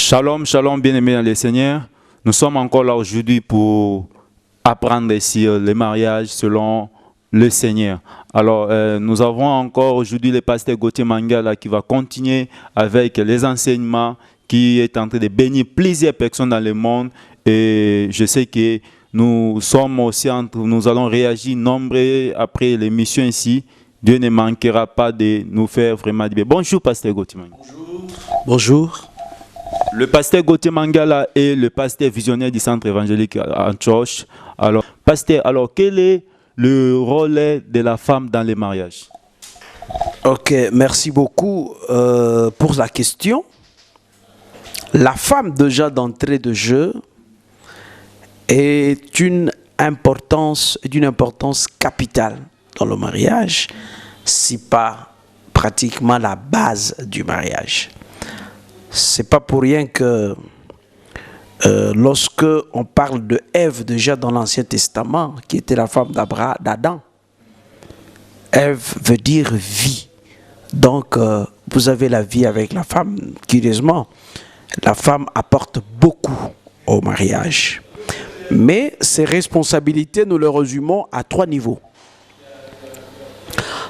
Shalom, shalom, bien-aimés dans le Seigneur. Nous sommes encore là aujourd'hui pour apprendre ici les mariages selon le Seigneur. Alors, nous avons encore aujourd'hui le pasteur Gauthier Mangala qui va continuer avec les enseignements qui est en train de bénir plusieurs personnes dans le monde. Et je sais que nous sommes aussi nous allons réagir nombreux après l'émission ici. Dieu ne manquera pas de nous faire vraiment du bien. Bonjour, pasteur Gauthier Mangala. Bonjour. Le pasteur Gauthier Mangala est le pasteur visionnaire du centre évangélique Antioche. Alors, pasteur, quel est le rôle de la femme dans les mariages? Ok, merci beaucoup pour la question. La femme, déjà d'entrée de jeu, est d'une importance capitale dans le mariage, si pas pratiquement la base du mariage. C'est pas pour rien que lorsque on parle de Ève déjà dans l'Ancien Testament, qui était la femme d'Adam, Ève veut dire vie. Donc vous avez la vie avec la femme. Curieusement, la femme apporte beaucoup au mariage. Mais ces responsabilités, nous les résumons à 3 niveaux.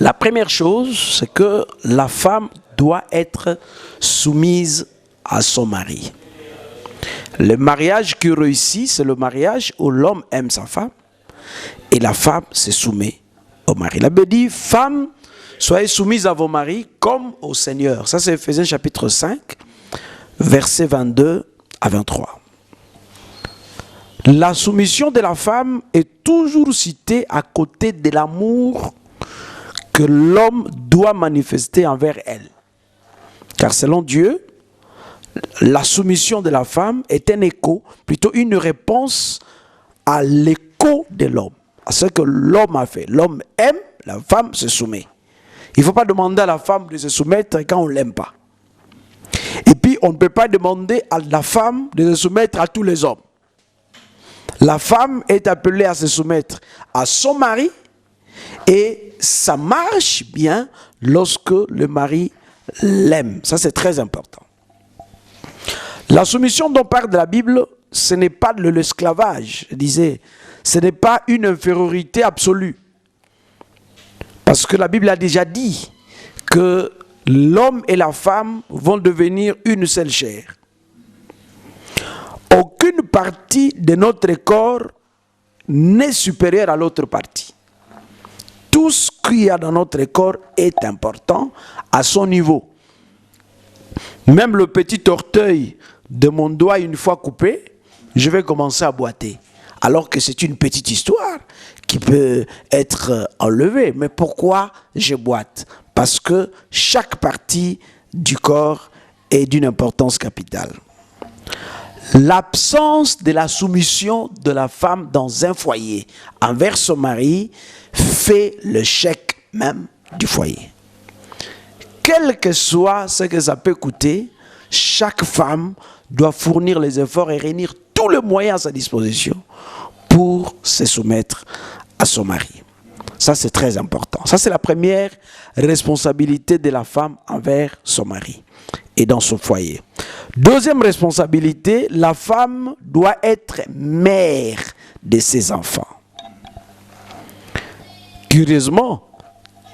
La première chose, c'est que la femme doit être soumise à son mari. Le mariage qui réussit, c'est le mariage où l'homme aime sa femme et la femme se soumet au mari. La Bible dit, femmes, soyez soumises à vos maris comme au Seigneur. Ça, c'est Ephésiens chapitre 5, versets 22 à 23. La soumission de la femme est toujours citée à côté de l'amour que l'homme doit manifester envers elle. Car selon Dieu, la soumission de la femme est un écho, plutôt une réponse à l'écho de l'homme, à ce que l'homme a fait. L'homme aime, la femme se soumet. Il ne faut pas demander à la femme de se soumettre quand on ne l'aime pas. Et puis, on ne peut pas demander à la femme de se soumettre à tous les hommes. La femme est appelée à se soumettre à son mari et ça marche bien lorsque le mari l'aime. Ça, c'est très important. La soumission dont parle la Bible, ce n'est pas de l'esclavage, je disais. Ce n'est pas une infériorité absolue. Parce que la Bible a déjà dit que l'homme et la femme vont devenir une seule chair. Aucune partie de notre corps n'est supérieure à l'autre partie. Tout ce qu'il y a dans notre corps est important à son niveau. Même le petit orteil de mon doigt, une fois coupé, je vais commencer à boiter. Alors que c'est une petite histoire qui peut être enlevée. Mais pourquoi je boite? Parce que chaque partie du corps est d'une importance capitale. L'absence de la soumission de la femme dans un foyer envers son mari fait l'échec même du foyer. Quel que soit ce que ça peut coûter, chaque femme doit fournir les efforts et réunir tous les moyens à sa disposition pour se soumettre à son mari. Ça, c'est très important. Ça, c'est la première responsabilité de la femme envers son mari et dans son foyer. Deuxième responsabilité, la femme doit être mère de ses enfants. Curieusement,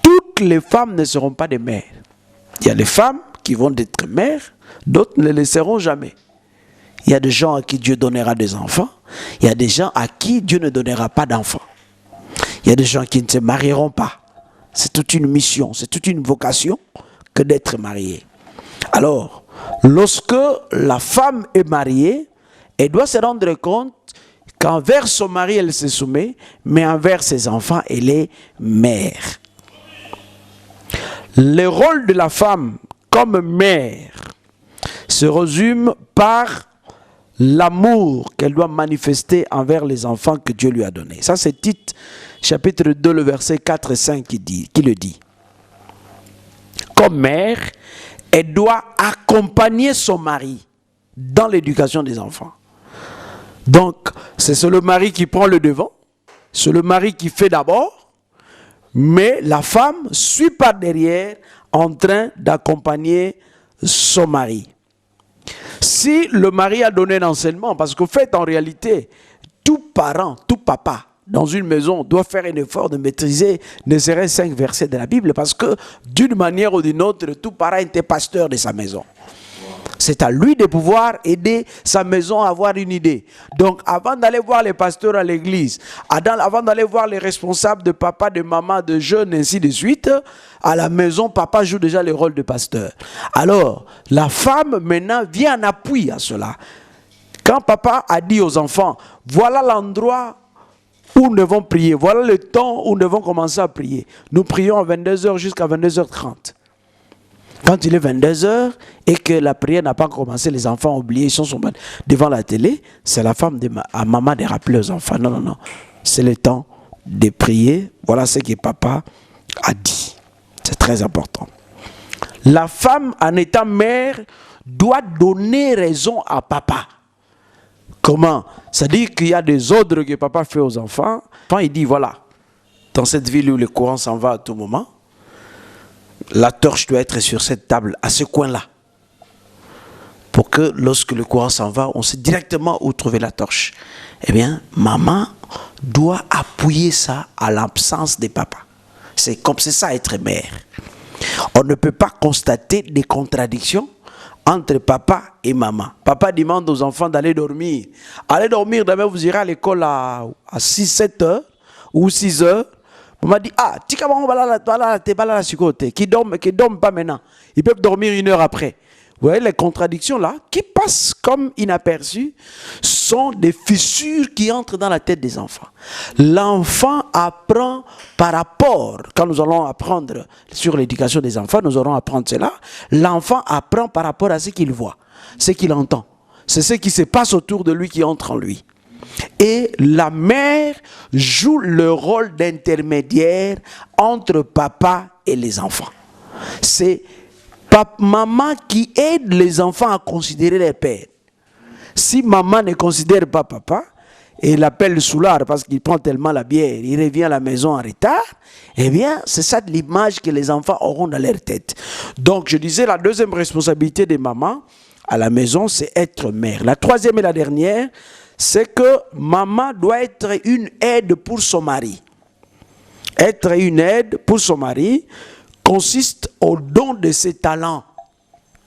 toutes les femmes ne seront pas des mères. Il y a des femmes qui vont être mères, d'autres ne le seront jamais. Il y a des gens à qui Dieu donnera des enfants, il y a des gens à qui Dieu ne donnera pas d'enfants. Il y a des gens qui ne se marieront pas. C'est toute une mission, c'est toute une vocation que d'être mariée. Alors, lorsque la femme est mariée, elle doit se rendre compte qu'envers son mari, elle se soumet, mais envers ses enfants, elle est mère. Le rôle de la femme comme mère se résume par l'amour qu'elle doit manifester envers les enfants que Dieu lui a donnés. Ça, c'est Tite, chapitre 2, le verset 4 et 5 qui le dit. Comme mère, elle doit accompagner son mari dans l'éducation des enfants. Donc, c'est le mari qui prend le devant, c'est le mari qui fait d'abord, mais la femme suit par derrière en train d'accompagner son mari. Si le mari a donné un enseignement, parce qu'au fait, en réalité, tout parent, tout papa, dans une maison, doit faire un effort de maîtriser ne serait-ce 5 versets de la Bible, parce que d'une manière ou d'une autre, tout parent était pasteur de sa maison. C'est à lui de pouvoir aider sa maison à avoir une idée. Donc, avant d'aller voir les pasteurs à l'église, avant d'aller voir les responsables de papa, de maman, de jeunes, ainsi de suite, à la maison, papa joue déjà le rôle de pasteur. Alors, la femme, maintenant, vient en appui à cela. Quand papa a dit aux enfants, voilà l'endroit où nous devons prier, voilà le temps où nous devons commencer à prier. Nous prions à 22h jusqu'à 22h30. Quand il est 22h et que la prière n'a pas commencé, les enfants ont oublié, ils sont devant la télé, c'est la femme à maman de rappeler aux enfants. Non, non, non. C'est le temps de prier. Voilà ce que papa a dit. C'est très important. La femme, en étant mère, doit donner raison à papa. Comment? C'est-à-dire qu'il y a des ordres que papa fait aux enfants. Quand il dit, voilà, dans cette ville où le courant s'en va à tout moment, la torche doit être sur cette table, à ce coin-là. Pour que lorsque le courant s'en va, on sait directement où trouver la torche. Eh bien, maman doit appuyer ça à l'absence de papa. C'est comme c'est ça être mère. On ne peut pas constater des contradictions entre papa et maman. Papa demande aux enfants d'aller dormir. Allez dormir, demain vous irez à l'école à 6-7 heures ou 6 heures. On m'a dit, ah, qui dorment pas maintenant. Ils peuvent dormir 1 heure après. Vous voyez, les contradictions là, qui passent comme inaperçues, sont des fissures qui entrent dans la tête des enfants. L'enfant apprend par rapport, quand nous allons apprendre sur l'éducation des enfants, nous allons apprendre cela. L'enfant apprend par rapport à ce qu'il voit, ce qu'il entend. C'est ce qui se passe autour de lui qui entre en lui. Et la mère joue le rôle d'intermédiaire entre papa et les enfants. C'est maman qui aide les enfants à considérer leur père. Si maman ne considère pas papa, et l'appelle soulard parce qu'il prend tellement la bière, il revient à la maison en retard, eh bien, c'est ça l'image que les enfants auront dans leur tête. Donc, je disais, la deuxième responsabilité des mamans à la maison, c'est être mère. La troisième et la dernière, c'est que maman doit être une aide pour son mari. Être une aide pour son mari consiste au don de ses talents.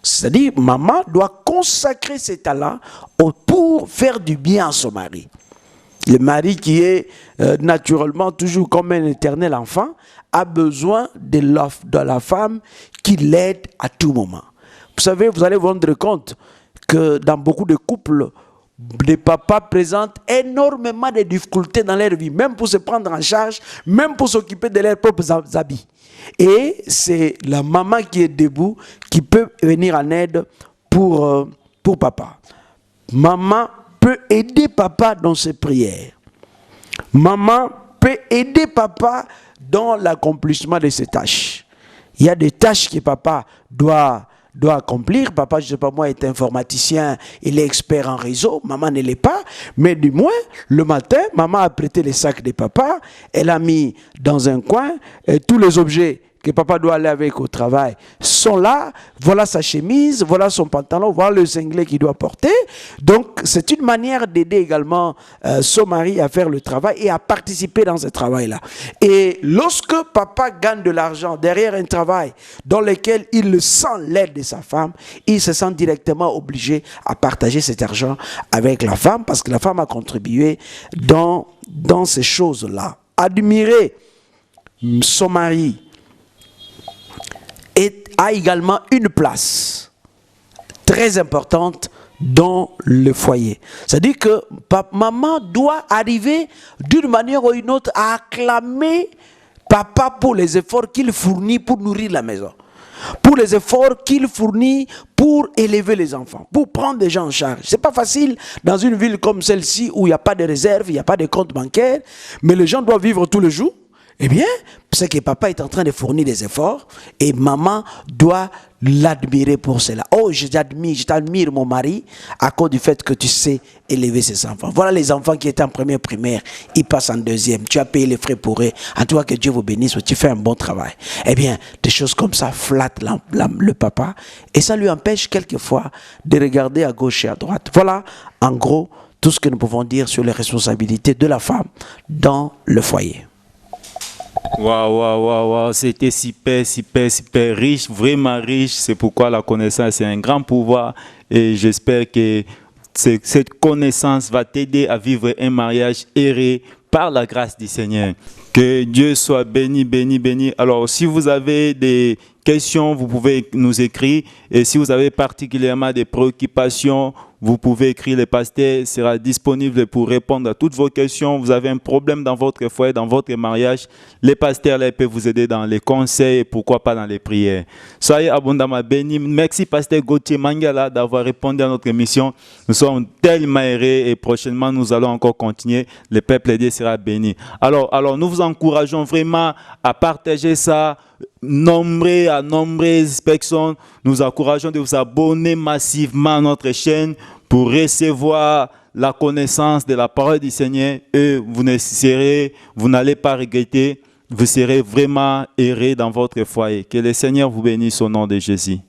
C'est-à-dire, maman doit consacrer ses talents pour faire du bien à son mari. Le mari qui est naturellement toujours comme un éternel enfant a besoin de la femme qui l'aide à tout moment. Vous savez, vous allez vous rendre compte que dans beaucoup de couples, les papas présentent énormément de difficultés dans leur vie, même pour se prendre en charge, même pour s'occuper de leurs propres habits. Et c'est la maman qui est debout qui peut venir en aide pour papa. Maman peut aider papa dans ses prières. Maman peut aider papa dans l'accomplissement de ses tâches. Il y a des tâches que papa doit accomplir. Papa, je ne sais pas moi, est informaticien, il est expert en réseau. Maman ne l'est pas. Mais du moins, le matin, maman a prêté les sacs de papa. Elle a mis dans un coin tous les objets que papa doit aller avec au travail sont là. Voilà sa chemise, voilà son pantalon, voilà le singlet qu'il doit porter. Donc, c'est une manière d'aider également son mari à faire le travail et à participer dans ce travail-là. Et lorsque papa gagne de l'argent derrière un travail dans lequel il sent l'aide de sa femme, il se sent directement obligé à partager cet argent avec la femme parce que la femme a contribué dans ces choses-là. Admirer son mari a également une place très importante dans le foyer. C'est-à-dire que maman doit arriver d'une manière ou d'une autre à acclamer papa pour les efforts qu'il fournit pour nourrir la maison, pour les efforts qu'il fournit pour élever les enfants, pour prendre des gens en charge. C'est pas facile dans une ville comme celle-ci où il n'y a pas de réserve, il n'y a pas de compte bancaire, mais les gens doivent vivre tous les jours. Eh bien, c'est que papa est en train de fournir des efforts et maman doit l'admirer pour cela. Oh, je t'admire mon mari à cause du fait que tu sais élever ses enfants. Voilà les enfants qui étaient en première primaire, ils passent en deuxième. Tu as payé les frais pour eux. En tout cas, que Dieu vous bénisse, tu fais un bon travail. Eh bien, des choses comme ça flattent le papa et ça lui empêche quelquefois de regarder à gauche et à droite. Voilà, en gros, tout ce que nous pouvons dire sur les responsabilités de la femme dans le foyer. Waouh, c'était super riche, vraiment riche. C'est pourquoi la connaissance est un grand pouvoir et j'espère que cette connaissance va t'aider à vivre un mariage erré par la grâce du Seigneur. Que Dieu soit béni. Alors, si vous avez des questions, vous pouvez nous écrire et si vous avez particulièrement des préoccupations, vous pouvez écrire, le pasteur sera disponible pour répondre à toutes vos questions. Vous avez un problème dans votre foyer, dans votre mariage, le pasteur là, peut vous aider dans les conseils et pourquoi pas dans les prières. Soyez abondamment bénis. Merci pasteur Gauthier Mangala d'avoir répondu à notre émission. Nous sommes tellement heureux et prochainement nous allons encore continuer. Le peuple de Dieu sera béni. Alors nous vous encourageons vraiment à partager ça. Nombreuses personnes, nous encourageons de vous abonner massivement à notre chaîne pour recevoir la connaissance de la parole du Seigneur et vous n'allez pas regretter, vous serez vraiment heureux dans votre foyer. Que le Seigneur vous bénisse au nom de Jésus.